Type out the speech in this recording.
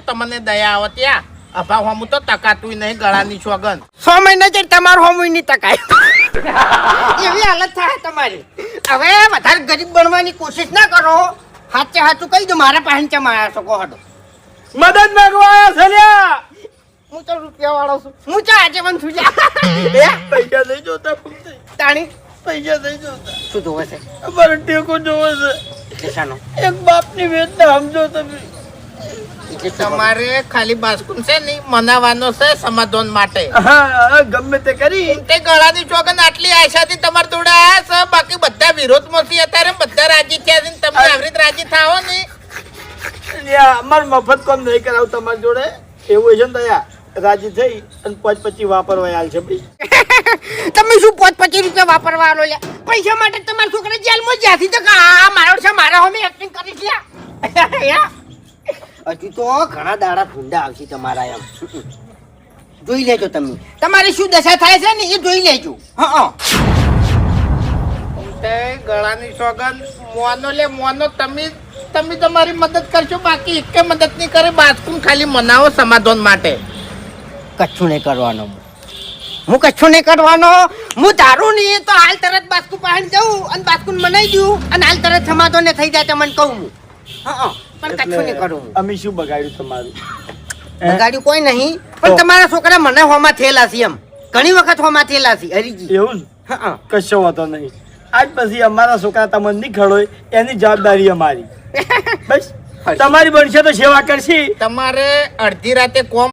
તમને દયા આવે ત્યાં અભાવ હમું તો તકાતું નહીં ગળાની સોગન 6 મહિના જ તમારું હોમુય નહીં તકાય એવી હાલત થાય તમારી હવે વધારે ગરીબ બનવાની કોશિશ ના કરો સાચે સાચું કહી દો મારા પાસે ચમ આવ્યા છો કહો હડો મદદ માંગવા આવ્યા છે લ્યા હું તો રૂપિયા વાળો છું હું ચા આજે પણ છું લ્યા પૈસા નહીં જોતા તાણી પૈસા નહીં જોતા શું જોવે છે અમારે ટેકો જોવે છે એટલે શાનો એક બાપની વેદના સમજો તમે એટલે તમારે ખાલી બાસ્કુન છે ને મનાવાનો છે સમાધાન માટે હા ગમે તે કરી તે ગળાની સોગન આટલી આશાથી તમારા જોડે આયા છે બાકી બધા વિરોધમાં છે અત્યારે બધા રાજી થયા છે ને તમે આવી રીતે રાજી થાઓ ને લ્યા અમાર મફત કામ નહીં કરાવ તમારી જોડે એવું છે ને દયા રાજી થઈ અને 5-25 વાપરવા આલ છે ભાઈ તમે શું 25 રૂપિયા વાપરવા આલો લ્યા પૈસા માટે તમારા છોકરા જેલમાં જ્યાંથી તો આ મારો છે મારા હોમે એક્ટિંગ કરી લ્યા હજુ તો ઘણા દાડા ભૂંડા આવશે તમારા એમ જોઈ લેજો તમે તમારી શું દશા થાય છે ને એ જોઈ લેજો હા તે ગળાની સોગન મોનો લે મોનો તમે તમારી મદદ કરશો બાકી એક મદદ નહીં કરે બાસ્કુન ખાલી મનાવો સમાધાન માટે કચ્છું નહીં કરવાનો હું કચ્છું નહીં કરવાનો હું દારૂ નહીં તો હાલ તરત બાસ્કુ પાસે જઉં અને બાસ્કુન મનાઈ દઉં અને હાલ તરત સમાધાન ને થઈ જાય તો મને કહું હું હા પણ કચ્છું નહીં કરું અમે શું બગાડ્યું તમારું બગાડ્યું કોઈ નહીં પણ તમારા છોકરા મને હોમાં થયેલા છે એમ ઘણી વખત હોમાં થયેલા છે હરીજી એવું ને હા કશો વાતો નહીં આજ પછી અમારા છોકરા તમને નહીં ખડોય એની જવાબદારી અમારી બસ તમારી બનશે તો સેવા કરશી તમારે અડધી રાતે કોમ